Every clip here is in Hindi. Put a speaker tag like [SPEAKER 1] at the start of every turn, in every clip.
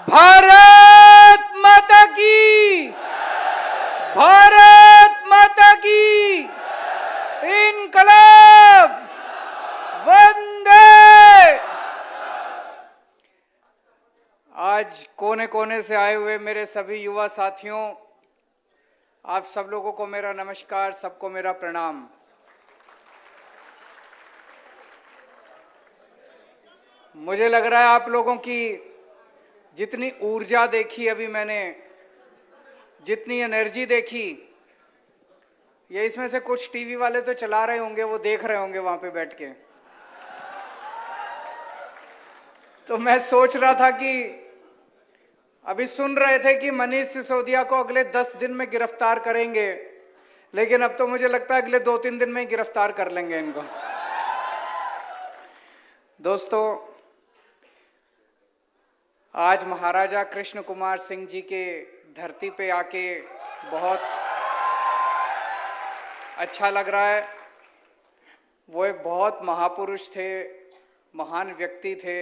[SPEAKER 1] भारत माता की, भारत माता की, इनकलाब, वंदे। आज कोने कोने से आए हुए मेरे सभी युवा साथियों, आप सब लोगों को मेरा नमस्कार, सबको मेरा प्रणाम। मुझे लग रहा है आप लोगों की जितनी ऊर्जा देखी अभी मैंने, जितनी एनर्जी देखी, ये इसमें से कुछ टीवी वाले तो चला रहे होंगे, वो देख रहे होंगे वहां पे बैठ के। तो मैं सोच रहा था कि अभी सुन रहे थे कि मनीष सिसोदिया को अगले 10 दिन में गिरफ्तार करेंगे, लेकिन अब तो मुझे लगता है अगले 2-3 दिन में ही गिरफ्तार कर लेंगे इनको। दोस्तों, आज महाराजा कृष्ण कुमार सिंह जी के धरती पे आके बहुत अच्छा लग रहा है। वो एक बहुत महापुरुष थे, महान व्यक्ति थे।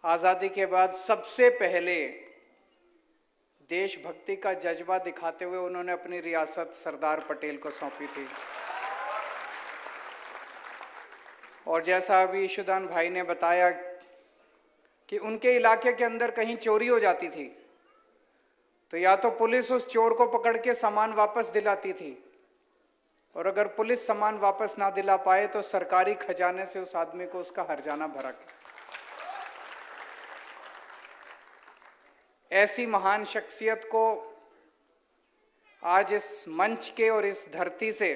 [SPEAKER 1] आजादी के बाद सबसे पहले देशभक्ति का जज्बा दिखाते हुए उन्होंने अपनी रियासत सरदार पटेल को सौंपी थी। और जैसा अभी ईशुदान भाई ने बताया कि उनके इलाके के अंदर कहीं चोरी हो जाती थी तो या तो पुलिस उस चोर को पकड़ के सामान वापस दिलाती थी, और अगर पुलिस सामान वापस ना दिला पाए तो सरकारी खजाने से उस आदमी को उसका हर्जाना भरा। ऐसी महान शख्सियत को आज इस मंच के और इस धरती से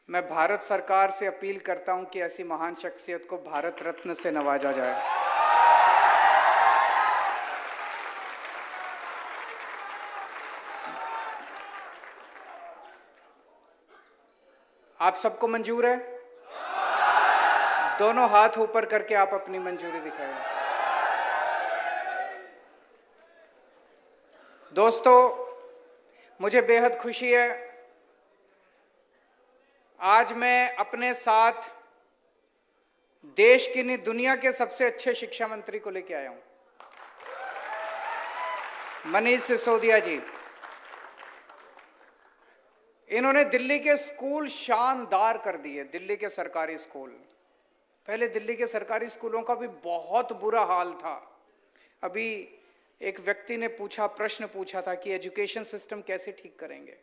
[SPEAKER 1] मैं भारत सरकार से अपील करता हूं कि ऐसी महान शख्सियत को भारत रत्न से नवाजा जाए। आप सबको मंजूर है? दोनों हाथ ऊपर करके आप अपनी मंजूरी दिखाएं। दोस्तों, मुझे बेहद खुशी है, आज मैं अपने साथ देश की नहीं दुनिया के सबसे अच्छे शिक्षा मंत्री को लेकर आया हूं, मनीष सिसोदिया जी। इन्होंने दिल्ली के स्कूल शानदार कर दिए, दिल्ली के सरकारी स्कूल। पहले दिल्ली के सरकारी स्कूलों का भी बहुत बुरा हाल था। अभी एक व्यक्ति ने प्रश्न पूछा था कि एजुकेशन सिस्टम कैसे ठीक करेंगे।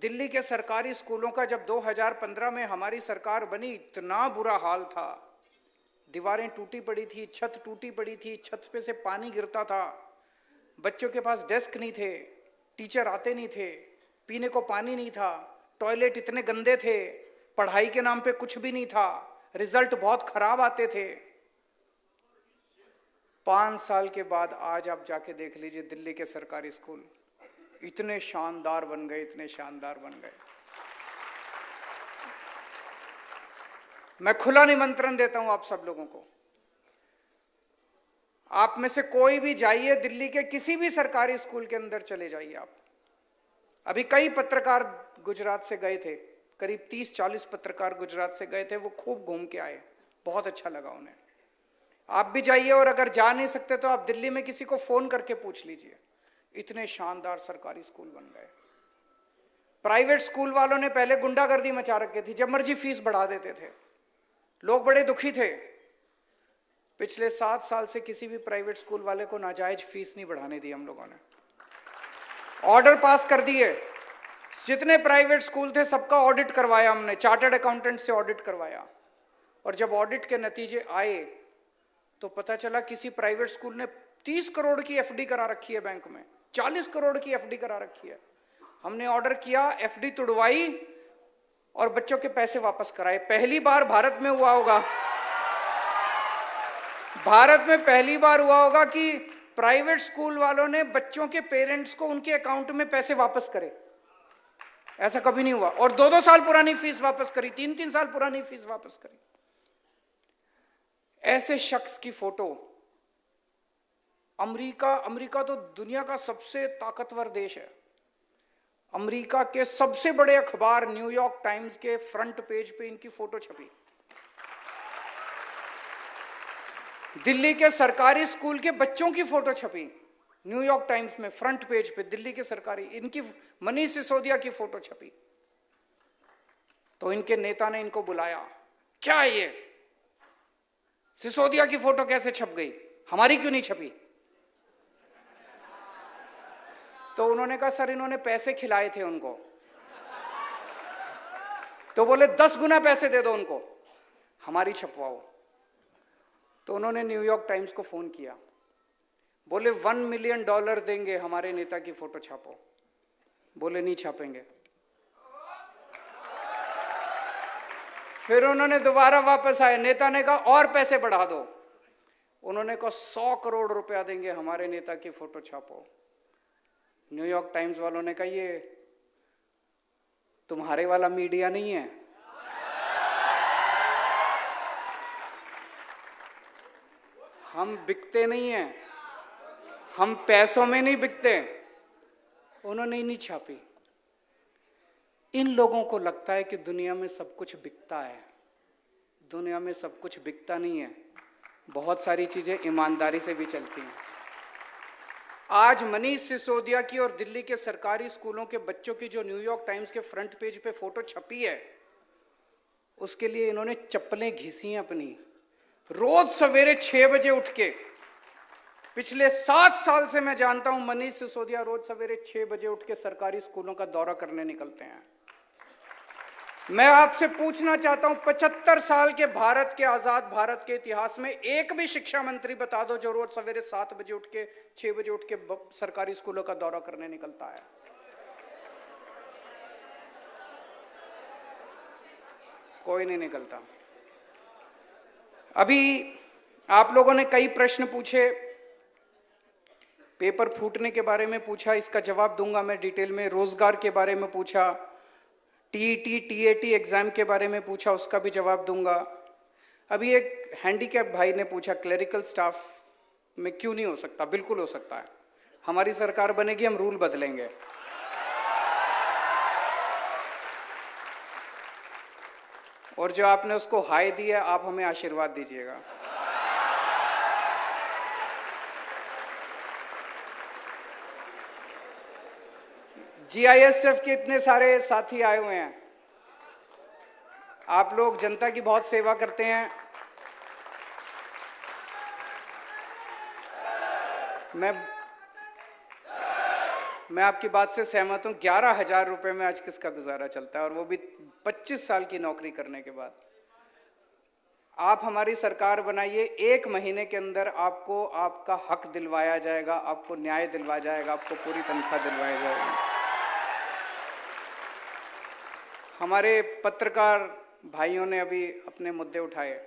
[SPEAKER 1] दिल्ली के सरकारी स्कूलों का जब 2015 में हमारी सरकार बनी, इतना बुरा हाल था। दीवारें टूटी पड़ी थी, छत टूटी पड़ी थी, छत पे से पानी गिरता था, बच्चों के पास डेस्क नहीं थे, टीचर आते नहीं थे, पीने को पानी नहीं था, टॉयलेट इतने गंदे थे, पढ़ाई के नाम पे कुछ भी नहीं था, रिजल्ट बहुत खराब आते थे। 5 साल के बाद आज आप जाके देख लीजिए, दिल्ली के सरकारी स्कूल इतने शानदार बन गए, इतने शानदार बन गए। मैं खुला निमंत्रण देता हूं आप सब लोगों को, आप में से कोई भी जाइए, दिल्ली के किसी भी सरकारी स्कूल के अंदर चले जाइए आप। अभी कई पत्रकार गुजरात से गए थे, करीब 30-40 पत्रकार गुजरात से गए थे, वो खूब घूम के आए, बहुत अच्छा लगा उन्हें। आप भी जाइए, और अगर जा नहीं सकते तो आप दिल्ली में किसी को फोन करके पूछ लीजिए, इतने शानदार सरकारी स्कूल बन गए। प्राइवेट स्कूल वालों ने पहले गुंडागर्दी मचा रखी थी, जब मर्जी फीस बढ़ा देते थे, लोग बड़े दुखी थे। पिछले 7 साल से किसी भी प्राइवेट स्कूल वाले को नाजायज फीस नहीं बढ़ाने दी हम लोगों ने। ऑर्डर पास कर दिए, जितने प्राइवेट स्कूल थे सबका ऑडिट करवाया हमने, चार्टर्ड अकाउंटेंट से ऑडिट करवाया। और जब ऑडिट के नतीजे आए तो पता चला किसी प्राइवेट स्कूल ने 30 करोड़ की एफडी करा रखी है बैंक में, 40 करोड़ की एफडी करा रखी है। हमने ऑर्डर किया, एफडी तुड़वाई और बच्चों के पैसे वापस कराए। पहली बार भारत में हुआ होगा, भारत में पहली बार हुआ होगा कि प्राइवेट स्कूल वालों ने बच्चों के पेरेंट्स को उनके अकाउंट में पैसे वापस करे। ऐसा कभी नहीं हुआ। और 2-2 साल पुरानी फीस वापस करी, 3-3 साल पुरानी फीस वापस करी। ऐसे शख्स की फोटो, अमेरिका तो दुनिया का सबसे ताकतवर देश है। अमेरिका के सबसे बड़े अखबार न्यूयॉर्क टाइम्स के फ्रंट पेज पे इनकी फोटो छपी। दिल्ली के सरकारी स्कूल के बच्चों की फोटो छपी न्यूयॉर्क टाइम्स में, फ्रंट पेज पे दिल्ली के सरकारी, इनकी मनीष सिसोदिया की फोटो छपी। तो इनके नेता ने इनको बुलाया, क्या ये सिसोदिया की फोटो कैसे छप गई, हमारी क्यों नहीं छपी? तो उन्होंने कहा सर इन्होंने पैसे खिलाए थे उनको। तो बोले 10 गुना पैसे दे दो उनको, हमारी छपवाओ। तो उन्होंने न्यूयॉर्क टाइम्स को फोन किया, बोले $1 मिलियन देंगे, हमारे नेता की फोटो छापो। बोले नहीं छापेंगे। फिर उन्होंने दोबारा वापस आए, नेता ने कहा और पैसे बढ़ा दो। उन्होंने कहा 100 करोड़ रुपया देंगे, हमारे नेता की फोटो छापो। न्यूयॉर्क टाइम्स वालों ने कहा ये तुम्हारे वाला मीडिया नहीं है, हम बिकते नहीं हैं, हम पैसों में नहीं बिकते। उन्होंने ही नहीं छापी। इन लोगों को लगता है कि दुनिया में सब कुछ बिकता है। दुनिया में सब कुछ बिकता नहीं है, बहुत सारी चीजें ईमानदारी से भी चलती हैं। आज मनीष सिसोदिया की और दिल्ली के सरकारी स्कूलों के बच्चों की जो न्यूयॉर्क टाइम्स के फ्रंट पेज पे फोटो छपी है, उसके लिए इन्होंने चप्पलें घिसी हैं अपनी। रोज सवेरे 6 बजे उठ के, पिछले 7 साल से मैं जानता हूं मनीष सिसोदिया रोज सवेरे 6 बजे उठ के सरकारी स्कूलों का दौरा करने निकलते हैं। मैं आपसे पूछना चाहता हूं, 75 साल के भारत के, आजाद भारत के इतिहास में एक भी शिक्षा मंत्री बता दो जो रोज सवेरे 7 बजे उठ के 6 बजे उठ के सरकारी स्कूलों का दौरा करने निकलता है? कोई नहीं निकलता। अभी आप लोगों ने कई प्रश्न पूछे, पेपर फूटने के बारे में पूछा, इसका जवाब दूंगा मैं डिटेल में। रोजगार के बारे में पूछा, टीईटी टीएटी एग्जाम के बारे में पूछा, उसका भी जवाब दूंगा। अभी एक हैंडीकैप भाई ने पूछा क्लरिकल स्टाफ में क्यों नहीं हो सकता? बिल्कुल हो सकता है। हमारी सरकार बनेगी, हम रूल बदलेंगे। और जो आपने उसको हाय दी है, आप हमें आशीर्वाद दीजिएगा। जीआईएसएफ के इतने सारे साथी आए हुए हैं, आप लोग जनता की बहुत सेवा करते हैं। मैं आपकी बात से सहमत हूं। 11,000 रुपए में आज किसका गुजारा चलता है, और वो भी 25 साल की नौकरी करने के बाद। आप हमारी सरकार बनाइए, 1 महीने के अंदर आपको आपका हक दिलवाया जाएगा, आपको न्याय दिलवाया जाएगा, आपको पूरी तनख्वाह दिलवाई जाएगी। हमारे पत्रकार भाइयों ने अभी अपने मुद्दे उठाए।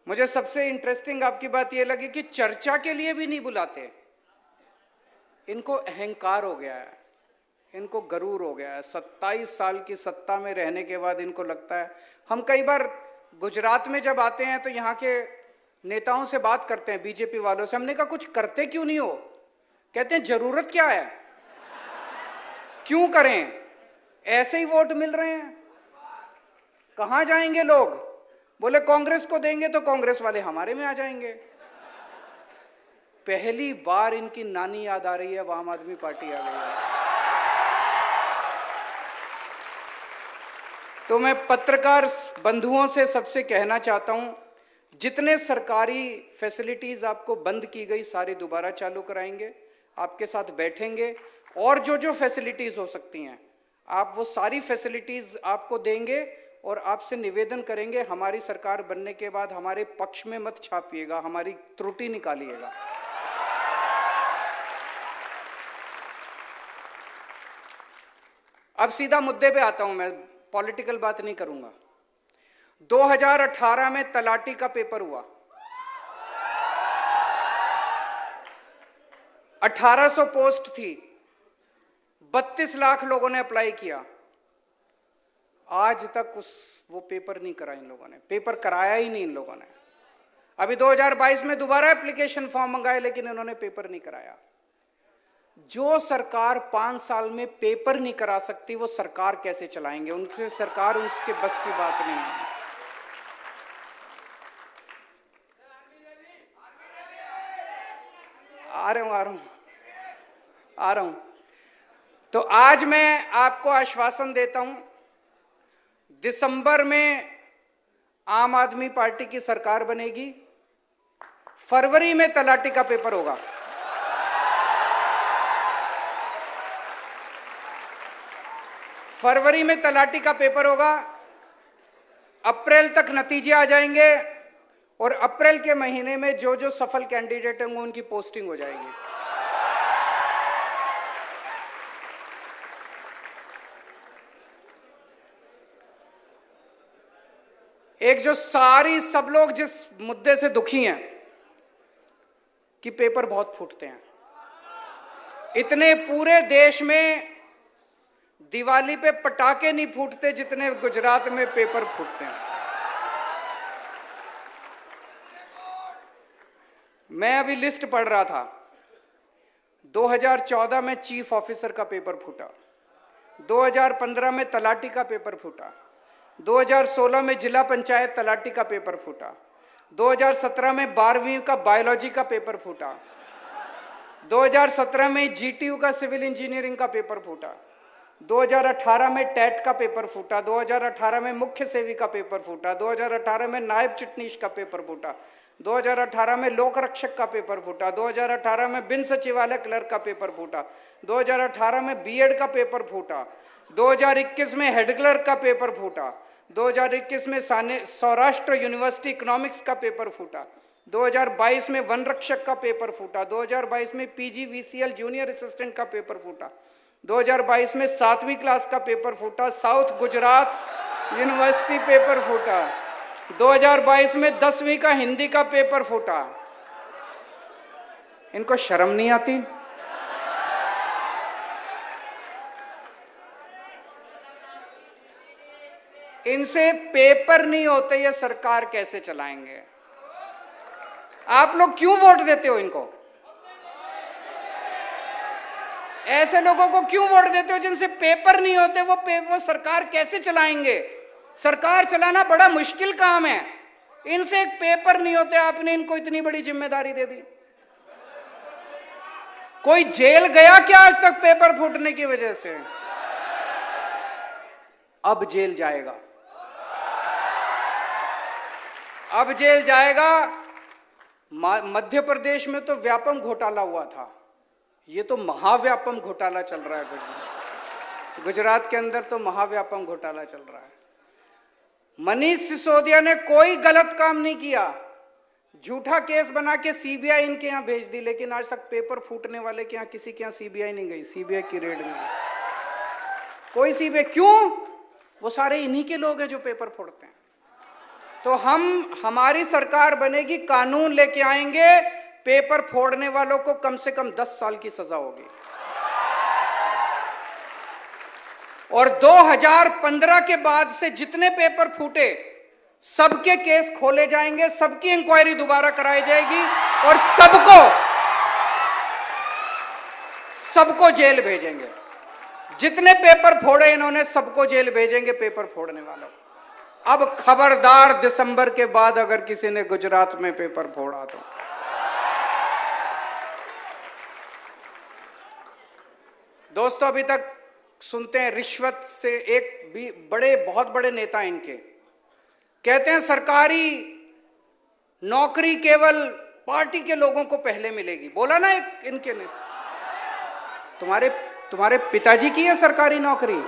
[SPEAKER 1] मुझे सबसे इंटरेस्टिंग आपकी बात यह लगी कि चर्चा के लिए भी नहीं बुलाते। इनको अहंकार हो गया है, इनको गरूर हो गया है। 27 साल की सत्ता में रहने के बाद इनको लगता है। हम कई बार गुजरात में जब आते हैं तो यहाँ के नेताओं से बात करते हैं, बीजेपी वालों से। हमने कहा कुछ करते क्यों नहीं हो? कहते हैं जरूरत क्या है, क्यों करें, ऐसे ही वोट मिल रहे हैं, कहां जाएंगे लोग? बोले कांग्रेस को देंगे तो कांग्रेस वाले हमारे में आ जाएंगे। पहली बार इनकी नानी याद आ रही है, अब आम आदमी पार्टी आ गई है। तो मैं पत्रकार बंधुओं से सबसे कहना चाहता हूं, जितने सरकारी फैसिलिटीज आपको बंद की गई सारी दोबारा चालू कराएंगे, आपके साथ बैठेंगे, और जो जो फैसिलिटीज हो सकती हैं आप वो सारी फैसिलिटीज आपको देंगे, और आपसे निवेदन करेंगे हमारी सरकार बनने के बाद हमारे पक्ष में मत छापिएगा, हमारी त्रुटि निकालिएगा। अब सीधा मुद्दे पे आता हूं, मैं पॉलिटिकल बात नहीं करूंगा। 2018 में तलाटी का पेपर हुआ, 1800 पोस्ट थी, 32 लाख लोगों ने अप्लाई किया। आज तक वो पेपर नहीं करा इन लोगों ने, पेपर कराया ही नहीं इन लोगों ने। अभी 2022 में दोबारा एप्लीकेशन फॉर्म मंगाए, लेकिन इन्होंने पेपर नहीं कराया। जो सरकार 5 साल में पेपर नहीं करा सकती, वो सरकार कैसे चलाएंगे? उनसे सरकार उसके बस की बात नहीं है। आ रहा हूं। तो आज मैं आपको आश्वासन देता हूं, दिसंबर में आम आदमी पार्टी की सरकार बनेगी, फरवरी में तलाटी का पेपर होगा। फरवरी में तलाटी का पेपर होगा, अप्रैल तक नतीजे आ जाएंगे और अप्रैल के महीने में जो जो सफल कैंडिडेट होंगे उनकी पोस्टिंग हो जाएगी। एक जो सारी सब लोग जिस मुद्दे से दुखी हैं कि पेपर बहुत फूटते हैं, इतने पूरे देश में दिवाली पे पटाखे नहीं फूटते जितने गुजरात में पेपर फूटते हैं। मैं अभी लिस्ट पढ़ रहा था, 2014 में चीफ ऑफिसर का पेपर फूटा, 2015 में तलाटी का पेपर फूटा, 2016 में जिला पंचायत तलाटी का पेपर फूटा, 2017 में 12वीं का बायोलॉजी का पेपर फूटा, 2017 में जीटीयू का सिविल इंजीनियरिंग का पेपर फूटा, 2018 में टेट का पेपर फूटा, 2018 में मुख्य सेवी का पेपर फूटा, 2018 में नायब चिटनीस का पेपर फूटा, 2018 में लोक रक्षक का पेपर फूटा, 2018 में बिन सचिवालय क्लर्क का पेपर फूटा, 2018 में बीएड का पेपर फूटा, 2021 में हेड क्लर्क का पेपर फूटा, 2021 में सौराष्ट्र यूनिवर्सिटी इकोनॉमिक्स का पेपर फूटा, 2022 में वन रक्षक का पेपर फूटा, 2022 में पीजीवीसीएल जूनियर असिस्टेंट का पेपर फूटा, 2022 में 7वीं क्लास का पेपर फूटा, साउथ गुजरात यूनिवर्सिटी पेपर फूटा, 2022 में 10वीं का हिंदी का पेपर फूटा। इनको शर्म नहीं आती? इनसे पेपर नहीं होते, ये सरकार कैसे चलाएंगे? आप लोग क्यों वोट देते हो इनको? ऐसे लोगों को क्यों वोट देते हो जिनसे पेपर नहीं होते? वो सरकार कैसे चलाएंगे? सरकार चलाना बड़ा मुश्किल काम है, इनसे एक पेपर नहीं होते, आपने इनको इतनी बड़ी जिम्मेदारी दे दी। कोई जेल गया क्या आज तक पेपर फूटने की वजह से? अब जेल जाएगा, अब जेल जाएगा। मध्य प्रदेश में तो व्यापम घोटाला हुआ था, ये तो महाव्यापम घोटाला चल रहा है। गुजरात के अंदर तो महाव्यापम घोटाला चल रहा है। मनीष सिसोदिया ने कोई गलत काम नहीं किया, झूठा केस बना के सीबीआई इनके यहां भेज दी, लेकिन आज तक पेपर फूटने वाले के यहां किसी के यहां सीबीआई नहीं गई, सीबीआई की रेड नहीं कोई सीबीआई। क्यों? वो सारे इन्हीं के लोग हैं जो पेपर फोड़ते हैं। तो हमारी सरकार बनेगी, कानून लेके आएंगे, पेपर फोड़ने वालों को कम से कम 10 साल की सजा होगी। और 2015 के बाद से जितने पेपर फूटे सबके केस खोले जाएंगे, सबकी इंक्वायरी दोबारा कराई जाएगी और सबको जेल भेजेंगे। जितने पेपर फोड़े इन्होंने सबको जेल भेजेंगे, पेपर फोड़ने वालों। अब खबरदार, दिसंबर के बाद अगर किसी ने गुजरात में पेपर फोड़ा तो दोस्तों, अभी तक सुनते हैं रिश्वत से, एक भी बहुत बड़े नेता इनके कहते हैं सरकारी नौकरी केवल पार्टी के लोगों को पहले मिलेगी। बोला ना एक इनके ने, तुम्हारे पिताजी की है सरकारी नौकरी।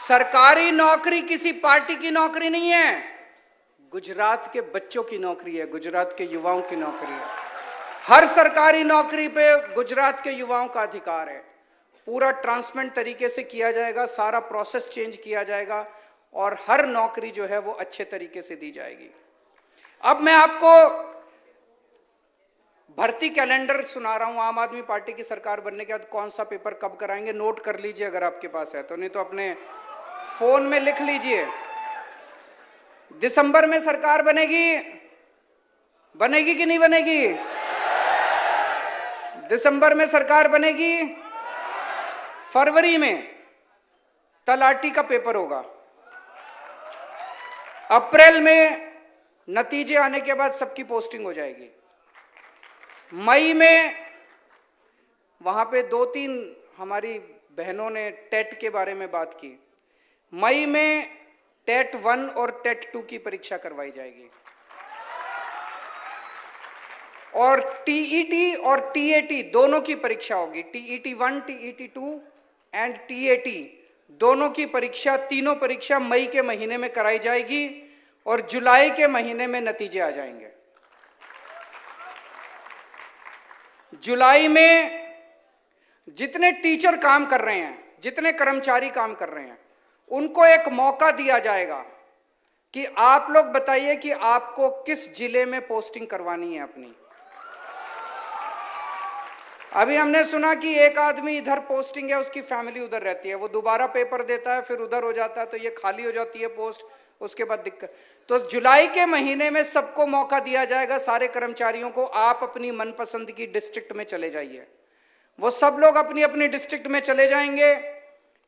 [SPEAKER 1] सरकारी नौकरी किसी पार्टी की नौकरी नहीं है, गुजरात के बच्चों की नौकरी है, गुजरात के युवाओं की नौकरी है। हर सरकारी नौकरी पे गुजरात के युवाओं का अधिकार है। पूरा ट्रांसपेरेंट तरीके से किया जाएगा, सारा प्रोसेस चेंज किया जाएगा और हर नौकरी जो है वो अच्छे तरीके से दी जाएगी। अब मैं आपको भर्ती कैलेंडर सुना रहा हूं। आम आदमी पार्टी की सरकार बनने के बाद कौन सा पेपर कब कराएंगे, नोट कर लीजिए अगर आपके पास है तो, नहीं तो अपने फोन में लिख लीजिए। दिसंबर में सरकार बनेगी कि नहीं बनेगी? दिसंबर में सरकार बनेगी, फरवरी में तलाटी का पेपर होगा, अप्रैल में नतीजे आने के बाद सबकी पोस्टिंग हो जाएगी। मई में वहां पे 2-3 हमारी बहनों ने टेट के बारे में बात की। मई में टेट 1 और टेट 2 की परीक्षा करवाई जाएगी और टीईटी और टीएटी दोनों की परीक्षा होगी। टीईटी 1, टीईटी 2 एंड टीएटी दोनों की परीक्षा, तीनों परीक्षा मई के महीने में कराई जाएगी और जुलाई के महीने में नतीजे आ जाएंगे। जुलाई में जितने टीचर काम कर रहे हैं, जितने कर्मचारी काम कर रहे हैं, उनको एक मौका दिया जाएगा कि आप लोग बताइए कि आपको किस जिले में पोस्टिंग करवानी है अपनी। अभी हमने सुना कि एक आदमी इधर पोस्टिंग है, उसकी फैमिली उधर रहती है, वो दोबारा पेपर देता है, फिर उधर हो जाता है, तो ये खाली हो जाती है पोस्ट, उसके बाद दिक्कत। तो जुलाई के महीने में सबको मौका दिया जाएगा, सारे कर्मचारियों को, आप अपनी मनपसंद की डिस्ट्रिक्ट में चले जाइए। वो सब लोग अपनी अपनी डिस्ट्रिक्ट में चले जाएंगे।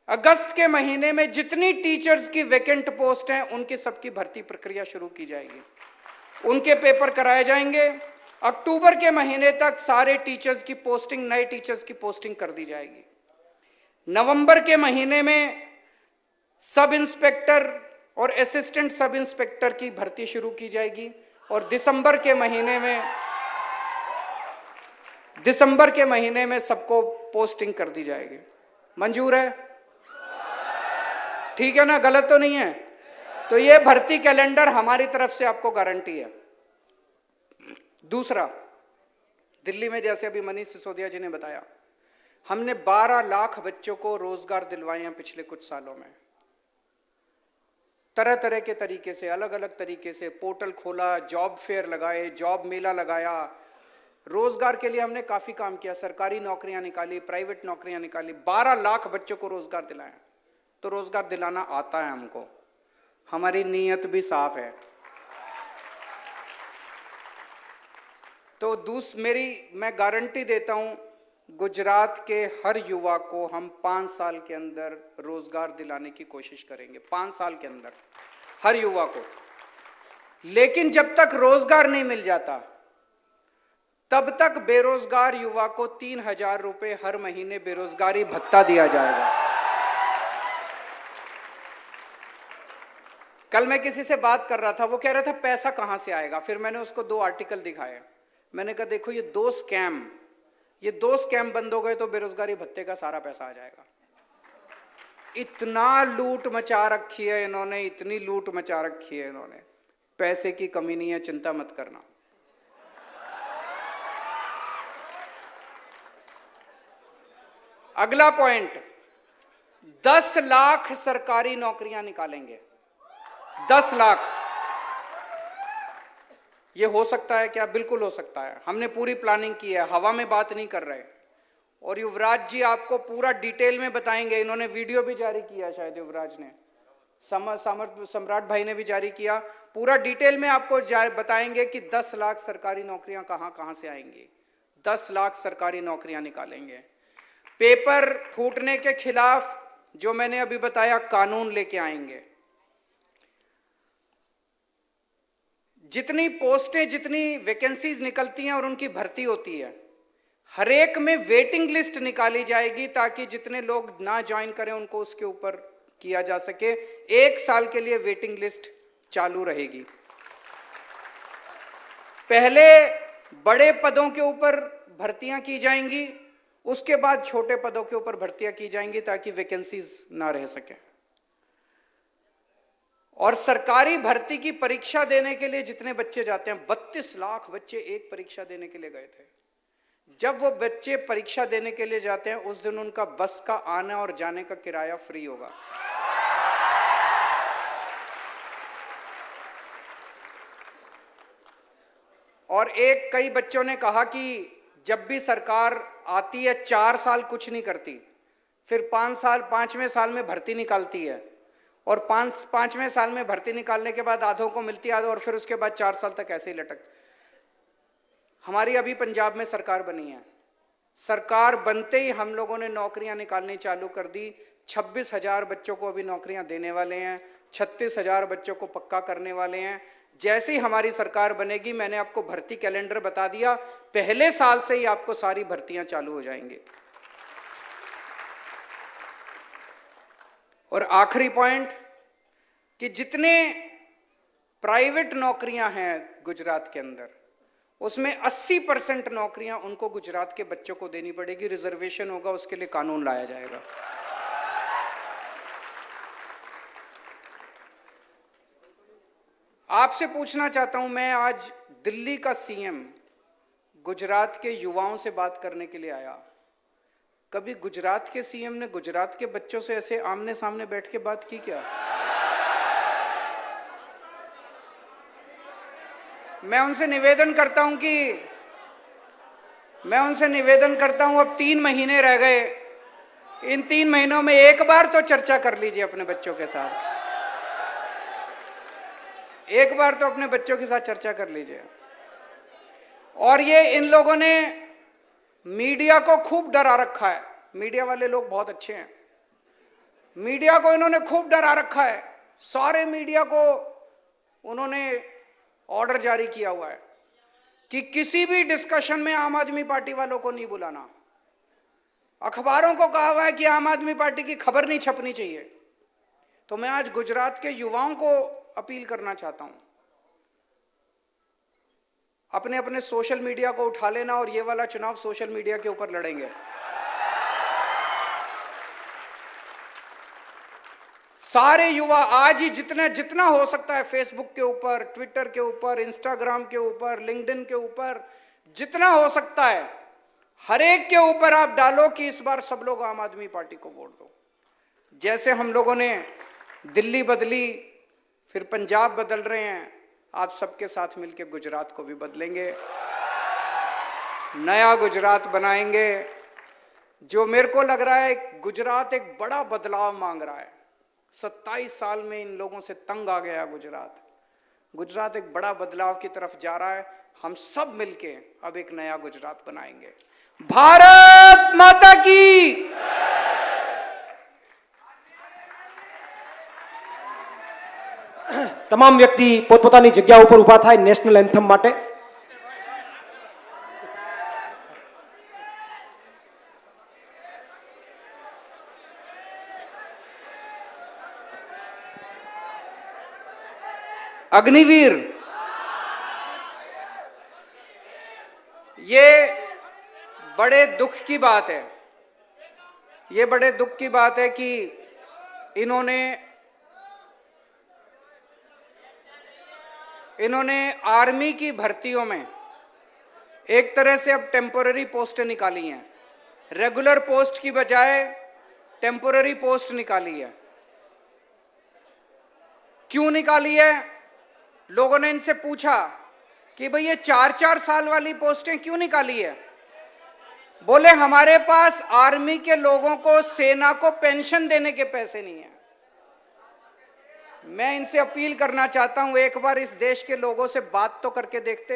[SPEAKER 1] अगस्त के महीने में जितनी टीचर्स की वैकेंट पोस्ट हैं, उनकी सबकी भर्ती प्रक्रिया शुरू की जाएगी, उनके पेपर कराए जाएंगे। अक्टूबर के महीने तक सारे टीचर्स की पोस्टिंग, नए टीचर्स की पोस्टिंग कर दी जाएगी। नवंबर के महीने में सब इंस्पेक्टर और असिस्टेंट सब इंस्पेक्टर की भर्ती शुरू की जाएगी और दिसंबर के महीने में सबको पोस्टिंग कर दी जाएगी। मंजूर है? ठीक है ना? गलत तो नहीं है? तो ये भर्ती कैलेंडर हमारी तरफ से आपको गारंटी है। दूसरा, दिल्ली में जैसे अभी मनीष सिसोदिया जी ने बताया, हमने 12 लाख बच्चों को रोजगार दिलवाए हैं पिछले कुछ सालों में। तरह तरह के तरीके से, अलग अलग तरीके से पोर्टल खोला, जॉब फेयर लगाए, जॉब मेला लगाया, रोजगार के लिए हमने काफी काम किया, सरकारी नौकरियां निकाली, प्राइवेट नौकरियां निकाली, 12 लाख बच्चों को रोजगार दिलाया। तो रोजगार दिलाना आता है हमको, हमारी नीयत भी साफ है। तो मैं गारंटी देता हूं, गुजरात के हर युवा को हम 5 साल के अंदर रोजगार दिलाने की कोशिश करेंगे, 5 साल के अंदर हर युवा को। लेकिन जब तक रोजगार नहीं मिल जाता, तब तक बेरोजगार युवा को 3,000 रुपए हर महीने बेरोजगारी भत्ता दिया जाएगा। कल मैं किसी से बात कर रहा था, वो कह रहा था पैसा कहां से आएगा। फिर मैंने उसको 2 आर्टिकल दिखाए। मैंने कहा देखो, ये 2 स्कैम बंद हो गए तो बेरोजगारी भत्ते का सारा पैसा आ जाएगा। इतना लूट मचा रखी है इन्होंने, इतनी लूट मचा रखी है इन्होंने, पैसे की कमी नहीं है, चिंता मत करना। अगला पॉइंट, 10 लाख सरकारी नौकरियां निकालेंगे। 10 लाख। ये हो सकता है क्या? बिल्कुल हो सकता है। हमने पूरी प्लानिंग की है, हवा में बात नहीं कर रहे। और युवराज जी आपको पूरा डिटेल में बताएंगे, इन्होंने वीडियो भी जारी किया, शायद युवराज ने, सम्राट भाई ने भी जारी किया। पूरा डिटेल में आपको बताएंगे कि 10 लाख सरकारी नौकरियां कहां कहां से आएंगी। 10 लाख सरकारी नौकरियां निकालेंगे। पेपर फूटने के खिलाफ जो मैंने अभी बताया, कानून लेके आएंगे। जितनी पोस्टें, जितनी वैकेंसीज निकलती हैं और उनकी भर्ती होती है, हर एक में वेटिंग लिस्ट निकाली जाएगी, ताकि जितने लोग ना ज्वाइन करें उनको उसके ऊपर किया जा सके। 1 साल के लिए वेटिंग लिस्ट चालू रहेगी। पहले बड़े पदों के ऊपर भर्तियां की जाएंगी, उसके बाद छोटे पदों के ऊपर भर्तियां की जाएंगी, ताकि वैकेंसीज ना रह सके। और सरकारी भर्ती की परीक्षा देने के लिए जितने बच्चे जाते हैं, 32 लाख बच्चे एक परीक्षा देने के लिए गए थे। जब वो बच्चे परीक्षा देने के लिए जाते हैं, उस दिन उनका बस का आने और जाने का किराया फ्री होगा। और कई बच्चों ने कहा कि जब भी सरकार आती है 4 साल कुछ नहीं करती, फिर 5वें साल में भर्ती निकालती है, और 5वें साल में भर्ती निकालने के बाद आधों को मिलती है, और फिर उसके बाद 4 साल तक ऐसे ही लटक। हमारी अभी पंजाब में सरकार बनी है, सरकार बनते ही हम लोगों ने नौकरियां निकालनी चालू कर दी। 26,000 बच्चों को अभी नौकरियां देने वाले हैं, 36,000 बच्चों को पक्का करने वाले हैं। जैसे ही हमारी सरकार बनेगी, मैंने आपको भर्ती कैलेंडर बता दिया, पहले साल से ही आपको सारी भर्तियां चालू हो जाएंगी। और आखिरी पॉइंट कि जितने प्राइवेट नौकरियां हैं गुजरात के अंदर, उसमें 80% नौकरियां उनको गुजरात के बच्चों को देनी पड़ेगी। रिजर्वेशन होगा, उसके लिए कानून लाया जाएगा। आपसे पूछना चाहता हूं, मैं आज दिल्ली का सीएम गुजरात के युवाओं से बात करने के लिए आया। कभी गुजरात के सीएम ने गुजरात के बच्चों से ऐसे आमने सामने बैठ के बात की क्या? मैं उनसे निवेदन करता हूं, अब 3 महीने रह गए, इन 3 महीनों में एक बार तो चर्चा कर लीजिए अपने बच्चों के साथ। एक बार तो अपने बच्चों के साथ चर्चा कर लीजिए। और ये इन लोगों ने मीडिया को खूब डरा रखा है। मीडिया वाले लोग बहुत अच्छे हैं। मीडिया को इन्होंने खूब डरा रखा है। सारे मीडिया को उन्होंने ऑर्डर जारी किया हुआ है कि किसी भी डिस्कशन में आम आदमी पार्टी वालों को नहीं बुलाना। अखबारों को कहा हुआ है कि आम आदमी पार्टी की खबर नहीं छपनी चाहिए। तो मैं आज गुजरात के युवाओं को अपील करना चाहता हूं, अपने अपने सोशल मीडिया को उठा लेना और ये वाला चुनाव सोशल मीडिया के ऊपर लड़ेंगे। सारे युवा आज ही जितना हो सकता है फेसबुक के ऊपर, ट्विटर के ऊपर, इंस्टाग्राम के ऊपर, लिंक्डइन के ऊपर, जितना हो सकता है हर एक के ऊपर आप डालो कि इस बार सब लोग आम आदमी पार्टी को वोट दो। जैसे हम लोगों ने दिल्ली बदली, फिर पंजाब बदल रहे हैं, आप सबके साथ मिलकर गुजरात को भी बदलेंगे, नया गुजरात बनाएंगे। जो मेरे को लग रहा है गुजरात एक बड़ा बदलाव मांग रहा है। 27 साल में इन लोगों से तंग आ गया गुजरात एक बड़ा बदलाव की तरफ जा रहा है। हम सब मिलके अब एक नया गुजरात बनाएंगे। भारत माता की।
[SPEAKER 2] તમામ વ્યક્તિ પોતપોતાની જગ્યા ઉપર ઊભા થાય નેશનલ એન્થમ માટે।
[SPEAKER 1] अग्निवीर, ये बड़े दुख की बात है, ये बड़े दुख की बात है कि इन्होंने आर्मी की भर्तियों में एक तरह से अब टेम्पोररी पोस्टें निकाली हैं। रेगुलर पोस्ट की बजाय टेम्पोररी पोस्ट निकाली है। क्यों निकाली है? लोगों ने इनसे पूछा कि भाई ये 4-4 साल वाली पोस्टें क्यों निकाली है? बोले हमारे पास आर्मी के लोगों को, सेना को पेंशन देने के पैसे नहीं है। मैं इनसे अपील करना चाहता हूं, एक बार इस देश के लोगों से बात तो करके देखते।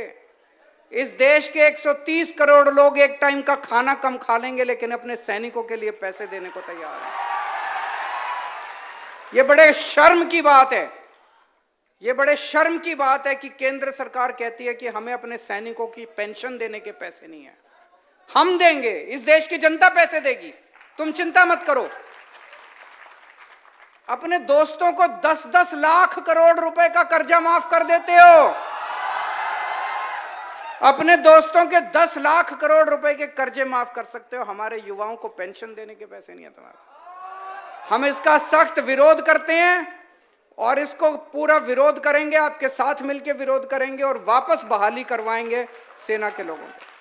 [SPEAKER 1] इस देश के 130 करोड़ लोग एक टाइम का खाना कम खा लेंगे, लेकिन अपने सैनिकों के लिए पैसे देने को तैयार हैं। ये बड़े शर्म की बात है। ये बड़े शर्म की बात है कि केंद्र सरकार कहती है कि हमें अपने सैनिकों की पेंशन देने के पैसे नहीं है। हम देंगे, इस देश की जनता पैसे देगी, तुम चिंता मत करो। अपने दोस्तों को 10-10 लाख करोड़ रुपए का कर्जा माफ कर देते हो। अपने दोस्तों के 10 लाख करोड़ रुपए के कर्जे माफ कर सकते हो, हमारे युवाओं को पेंशन देने के पैसे नहीं है तुम्हारे। हम इसका सख्त विरोध करते हैं और इसको पूरा विरोध करेंगे, आपके साथ मिलकर विरोध करेंगे और वापस बहाली करवाएंगे सेना के लोगों को।